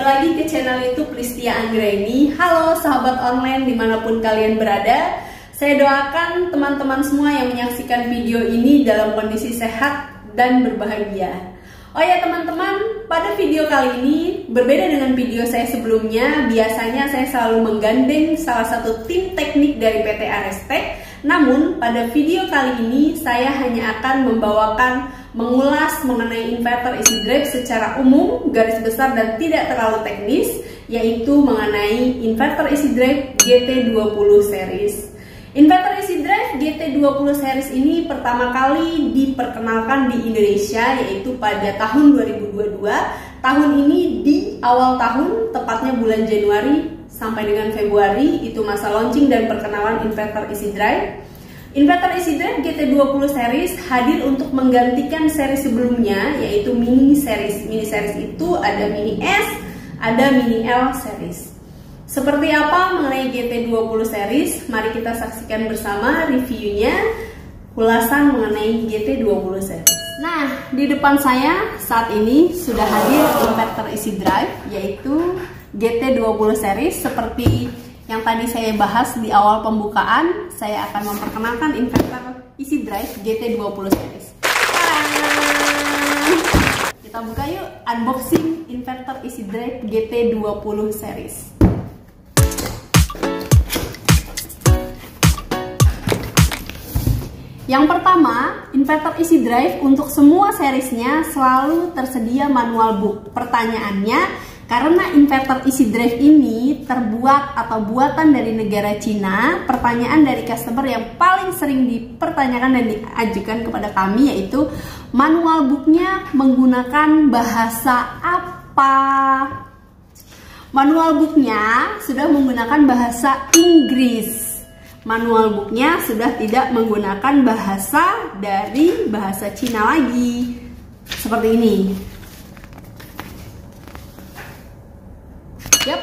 lagi ke channel YouTube Listia Anggraini. Halo sahabat online dimanapun kalian berada. Saya doakan teman-teman semua yang menyaksikan video ini dalam kondisi sehat dan berbahagia. Oh ya teman-teman, pada video kali ini berbeda dengan video saya sebelumnya. Biasanya saya selalu menggandeng salah satu tim teknik dari PT Arestek. Namun pada video kali ini saya hanya akan mengulas mengenai inverter easy drive secara umum, garis besar dan tidak terlalu teknis, yaitu mengenai inverter easy drive GT20 series. Inverter easy drive GT20 series ini pertama kali diperkenalkan di Indonesia yaitu pada tahun 2022. Tahun ini di awal tahun, tepatnya bulan Januari sampai dengan Februari, itu masa launching dan perkenalan inverter easy drive. Inverter easy drive GT20 series hadir untuk menggantikan seri sebelumnya yaitu mini series. Mini series itu ada mini S, ada mini L series. Seperti apa mengenai GT20 series? Mari kita saksikan bersama reviewnya, ulasan mengenai GT20 series. Nah, di depan saya saat ini sudah hadir inverter easy drive yaitu GT20 series. Seperti yang tadi saya bahas di awal pembukaan, saya akan memperkenalkan inverter easy drive GT20 series. Kita buka yuk unboxing inverter easy drive GT20 series. Yang pertama, inverter easy drive untuk semua seriesnya selalu tersedia manual book. Pertanyaannya, karena inverter easy drive ini terbuat atau buatan dari negara Cina, pertanyaan dari customer yang paling sering dipertanyakan dan diajukan kepada kami yaitu manual booknya menggunakan bahasa apa? Manual booknya sudah menggunakan bahasa Inggris. Manual booknya sudah tidak menggunakan bahasa dari bahasa Cina lagi. Seperti ini. Yap.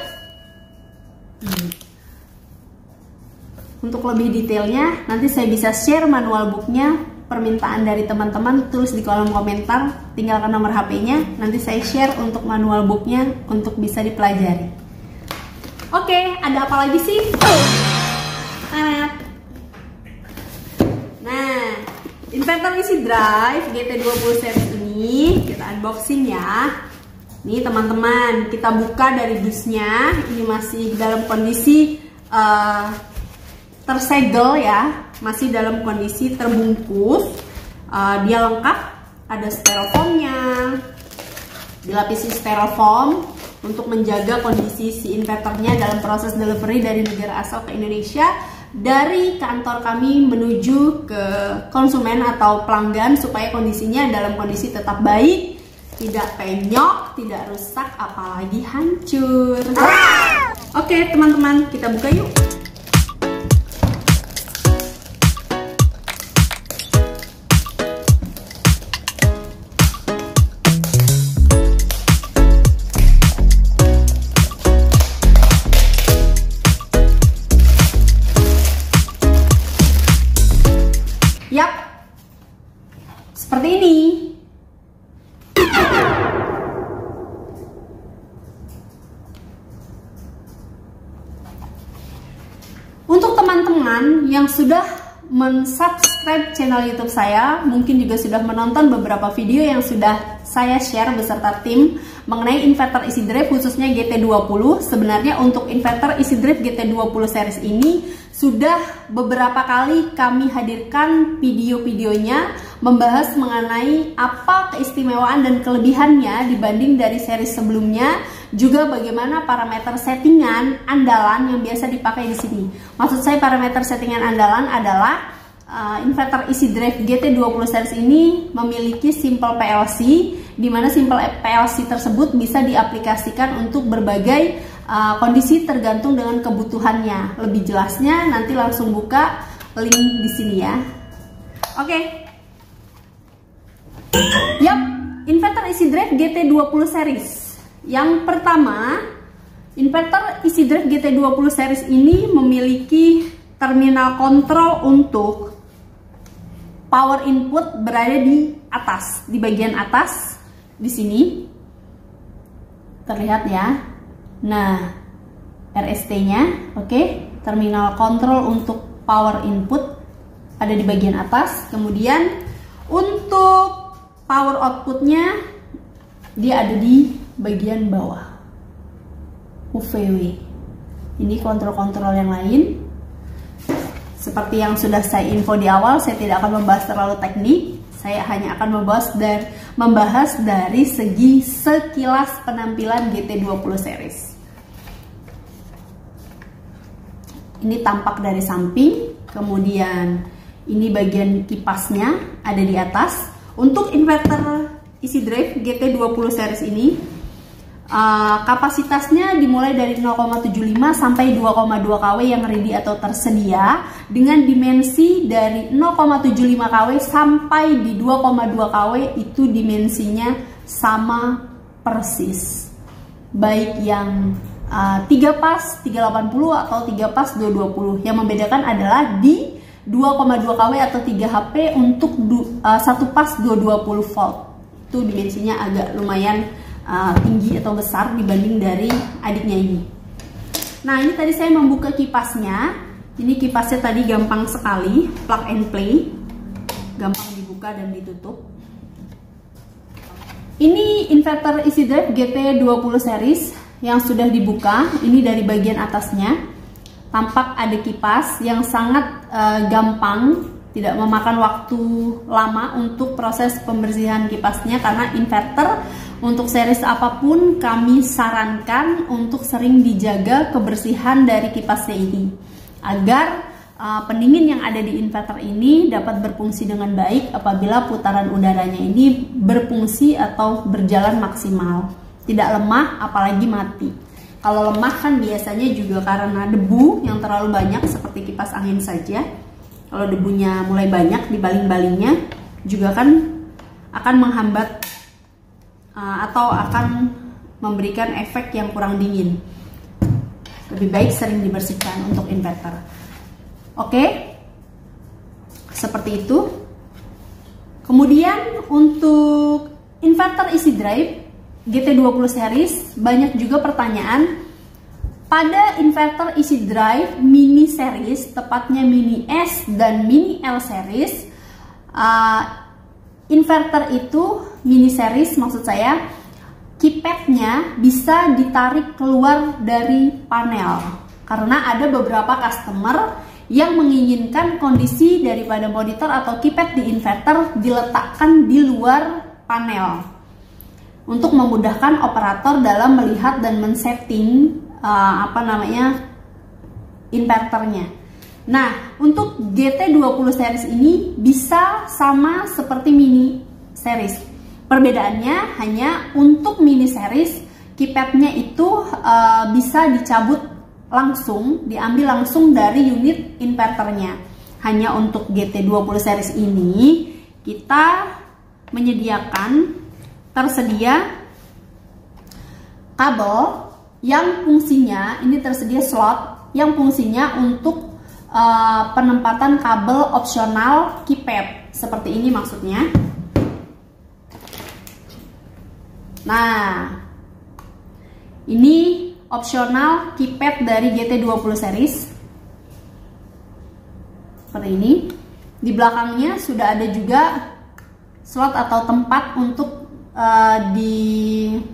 Untuk lebih detailnya, nanti saya bisa share manual booknya. Permintaan dari teman-teman tulis di kolom komentar, tinggalkan nomor HP-nya. Nanti saya share untuk manual booknya untuk bisa dipelajari. Oke, ada apa lagi sih? Nah, inverter easy drive GT20 series ini kita unboxing ya. Nih teman-teman, kita buka dari dusnya. Ini masih dalam kondisi tersegel ya, masih dalam kondisi terbungkus. Dia lengkap, ada styrofoamnya, dilapisi styrofoam untuk menjaga kondisi si inverternya dalam proses delivery dari negara asal ke Indonesia, dari kantor kami menuju ke konsumen atau pelanggan supaya kondisinya dalam kondisi tetap baik, tidak penyok, tidak rusak, apalagi hancur. Oke teman-teman, kita buka yuk. Yap, seperti ini. Untuk teman-teman yang sudah mensubscribe channel YouTube saya, mungkin juga sudah menonton beberapa video yang sudah saya share beserta tim mengenai inverter easy drive khususnya GT20. Sebenarnya untuk inverter easy drive GT20 series ini sudah beberapa kali kami hadirkan video-videonya membahas mengenai apa keistimewaan dan kelebihannya dibanding dari seri sebelumnya, juga bagaimana parameter settingan andalan yang biasa dipakai di sini. Maksud saya parameter settingan andalan adalah inverter easy drive GT20 series ini memiliki simple PLC, di mana simple PLC tersebut bisa diaplikasikan untuk berbagai kondisi tergantung dengan kebutuhannya. Lebih jelasnya nanti langsung buka link di sini ya. Oke. Yap, inverter easy drive GT20 series. Yang pertama, inverter easy drive GT20 series ini memiliki terminal kontrol untuk power input berada di atas, di bagian atas di sini. Terlihat ya. Nah, RST-nya, oke. Terminal kontrol untuk power input ada di bagian atas. Kemudian untuk power outputnya dia ada di bagian bawah. UVW. Ini kontrol-kontrol yang lain. Seperti yang sudah saya info di awal, saya tidak akan membahas terlalu teknik. Saya hanya akan membahas dari segi sekilas penampilan GT20 series. Ini tampak dari samping, kemudian ini bagian kipasnya ada di atas. Untuk inverter easy drive GT20 series ini kapasitasnya dimulai dari 0,75 sampai 2,2 kW yang ready atau tersedia, dengan dimensi dari 0,75 kW sampai di 2,2 kW itu dimensinya sama persis, baik yang 3 pas 380 atau 3 pas 220. Yang membedakan adalah di 2,2 kW atau 3 HP untuk 1 pas 220 volt. Itu dimensinya agak lumayan tinggi atau besar dibanding dari adiknya ini. Nah, ini tadi saya membuka kipasnya. Ini kipasnya tadi gampang sekali, plug and play, gampang dibuka dan ditutup. Ini inverter easy drive GT20 series yang sudah dibuka. Ini dari bagian atasnya tampak ada kipas yang sangat gampang, tidak memakan waktu lama untuk proses pembersihan kipasnya, karena inverter untuk series apapun kami sarankan untuk sering dijaga kebersihan dari kipasnya ini, agar pendingin yang ada di inverter ini dapat berfungsi dengan baik apabila putaran udaranya ini berfungsi atau berjalan maksimal, tidak lemah apalagi mati. Kalau lemah kan biasanya juga karena debu yang terlalu banyak seperti kipas angin saja. Kalau debunya mulai banyak di baling-balingnya juga kan akan menghambat atau akan memberikan efek yang kurang dingin. Lebih baik sering dibersihkan untuk inverter. Oke, seperti itu. Kemudian untuk inverter easy drive GT20 series banyak juga pertanyaan pada inverter easy drive mini series, tepatnya mini S dan mini L series. Inverter itu mini series, maksud saya keypadnya bisa ditarik keluar dari panel, karena ada beberapa customer yang menginginkan kondisi daripada monitor atau keypad di inverter diletakkan di luar panel untuk memudahkan operator dalam melihat dan men-setting inverternya. Nah, untuk GT20 series ini bisa sama seperti mini series. Perbedaannya hanya untuk mini series keypadnya itu bisa dicabut langsung, diambil langsung dari unit inverternya. Hanya untuk GT20 series ini kita menyediakan tersedia kabel yang fungsinya ini tersedia slot yang fungsinya untuk penempatan kabel opsional keypad seperti ini maksudnya. Nah, ini opsional keypad dari GT20 series seperti ini. Di belakangnya sudah ada juga slot atau tempat untuk dicolokkan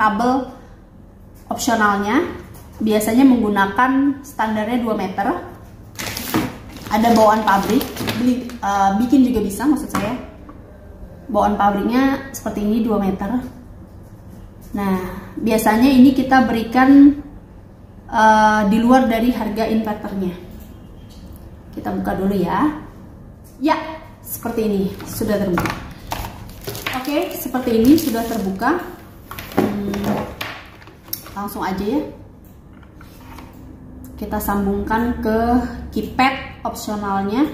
kabel opsionalnya. Biasanya menggunakan standarnya 2 meter. Ada bawaan pabrik, bikin juga bisa maksud saya. Bawaan pabriknya seperti ini 2 meter. Nah, biasanya ini kita berikan di luar dari harga inverternya. Kita buka dulu ya. Ya, seperti ini sudah terbuka. Oke, seperti ini sudah terbuka. Langsung aja ya. Kita sambungkan ke keypad opsionalnya,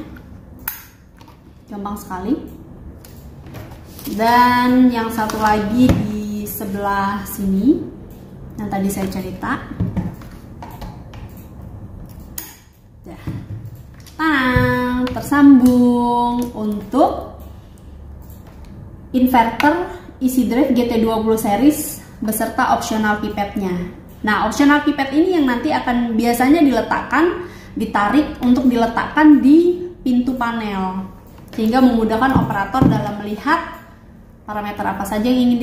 gampang sekali. Dan yang satu lagi di sebelah sini yang tadi saya cerita. Tersambung untuk inverter easy drive GT20 series beserta opsional keypadnya. Nah, opsional keypad ini yang nanti akan biasanya ditarik untuk diletakkan di pintu panel, sehingga memudahkan operator dalam melihat parameter apa saja yang ingin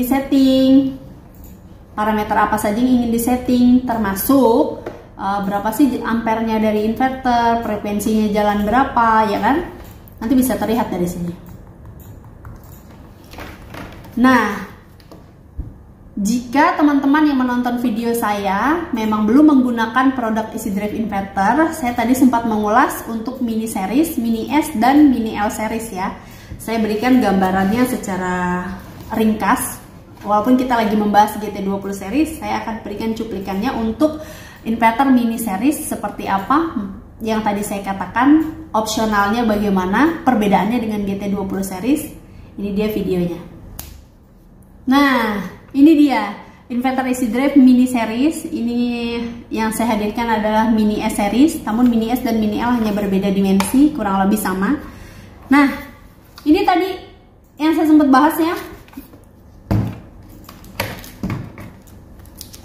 disetting, termasuk berapa sih ampernya dari inverter, frekuensinya jalan berapa, ya kan? Nanti bisa terlihat dari sini. Nah, jika teman-teman yang menonton video saya memang belum menggunakan produk easy drive inverter, saya tadi sempat mengulas untuk mini series, mini S dan mini L series ya. Saya berikan gambarannya secara ringkas. Walaupun kita lagi membahas GT20 series, saya akan berikan cuplikannya untuk inverter mini series seperti apa yang tadi saya katakan, opsionalnya bagaimana, perbedaannya dengan GT20 series. Ini dia videonya. Nah, ini dia inverter easy drive mini series. Ini yang saya hadirkan adalah mini S series, namun mini S dan mini L hanya berbeda dimensi, kurang lebih sama. Nah, ini tadi yang saya sempat bahas ya.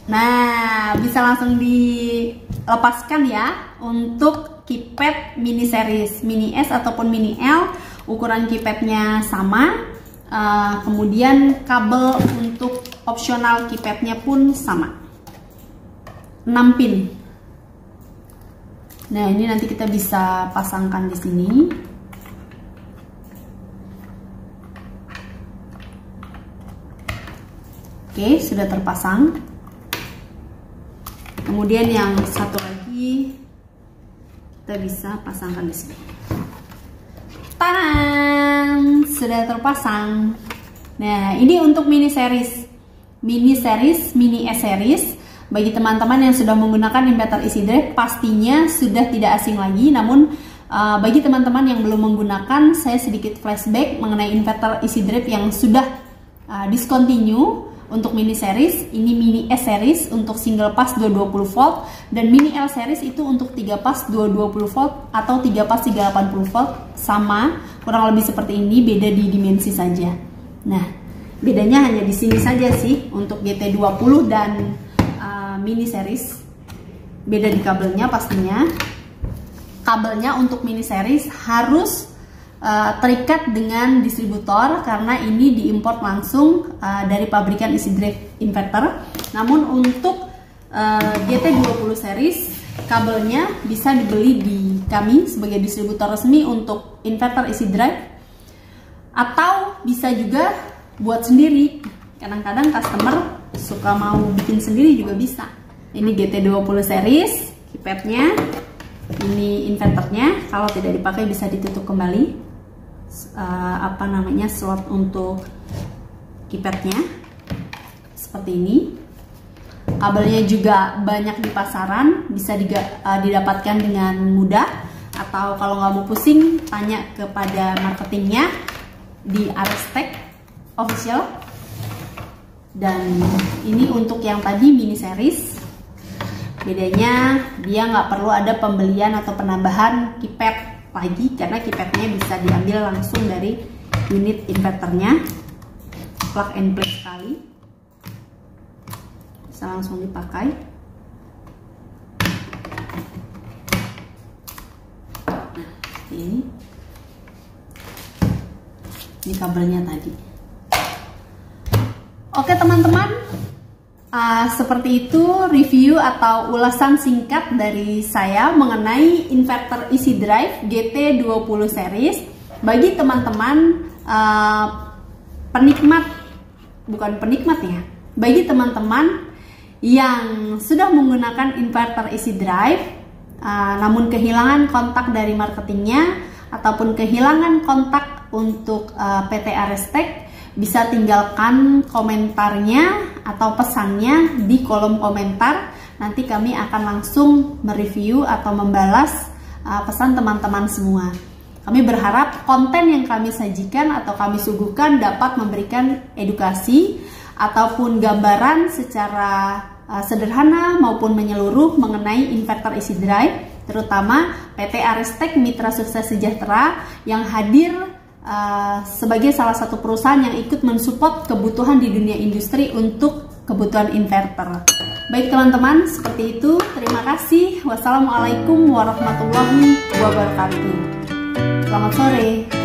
Nah, bisa langsung dilepaskan ya untuk keypad mini series, mini S ataupun mini L. Ukuran keypadnya sama. Kemudian kabel untuk opsional keypadnya pun sama, 6 pin. Nah, ini nanti kita bisa pasangkan di sini. Oke, sudah terpasang. Kemudian yang satu lagi kita bisa pasangkan di sini. Tadang, sudah terpasang. Nah, ini untuk mini series, mini S series. Bagi teman-teman yang sudah menggunakan inverter easy drive, pastinya sudah tidak asing lagi. Namun bagi teman-teman yang belum menggunakan, saya sedikit flashback mengenai inverter easy drive yang sudah discontinue. Untuk mini series, ini mini S series untuk single pass 220 volt, dan mini L series itu untuk 3 pass 220 volt atau 3 pass 380 volt. Sama, kurang lebih seperti ini, beda di dimensi saja. Nah, bedanya hanya di sini saja sih untuk GT20 dan mini series. Beda di kabelnya pastinya. Kabelnya untuk mini series harus terikat dengan distributor karena ini diimpor langsung dari pabrikan easy drive inverter. Namun untuk GT20 series, kabelnya bisa dibeli di kami sebagai distributor resmi untuk inverter easy drive, atau bisa juga buat sendiri. Kadang-kadang customer suka mau bikin sendiri juga bisa. Ini GT20 series, keypadnya, ini inverternya. Kalau tidak dipakai bisa ditutup kembali. Slot untuk keypadnya seperti ini. Kabelnya juga banyak di pasaran, bisa didapatkan dengan mudah, atau kalau nggak mau pusing tanya kepada marketingnya di Arestek Official. Dan ini untuk yang tadi mini series, bedanya dia nggak perlu ada pembelian atau penambahan keypad lagi karena keypadnya bisa diambil langsung dari unit inverternya, plug and play sekali, bisa langsung dipakai. Nah, ini kabelnya tadi. Oke teman-teman, seperti itu review atau ulasan singkat dari saya mengenai inverter easy drive GT20 series. Bagi teman-teman bagi teman-teman yang sudah menggunakan inverter easy drive namun kehilangan kontak dari marketingnya ataupun kehilangan kontak untuk PT Arestek, bisa tinggalkan komentarnya atau pesannya di kolom komentar. Nanti kami akan langsung mereview atau membalas pesan teman-teman semua. Kami berharap konten yang kami sajikan atau kami suguhkan dapat memberikan edukasi ataupun gambaran secara sederhana maupun menyeluruh mengenai inverter easy drive, terutama PT Arestek Mitra Sukses Sejahtera yang hadir sebagai salah satu perusahaan yang ikut mensupport kebutuhan di dunia industri untuk kebutuhan inverter. Baik teman-teman, seperti itu. Terima kasih. Wassalamualaikum warahmatullahi wabarakatuh. Selamat sore.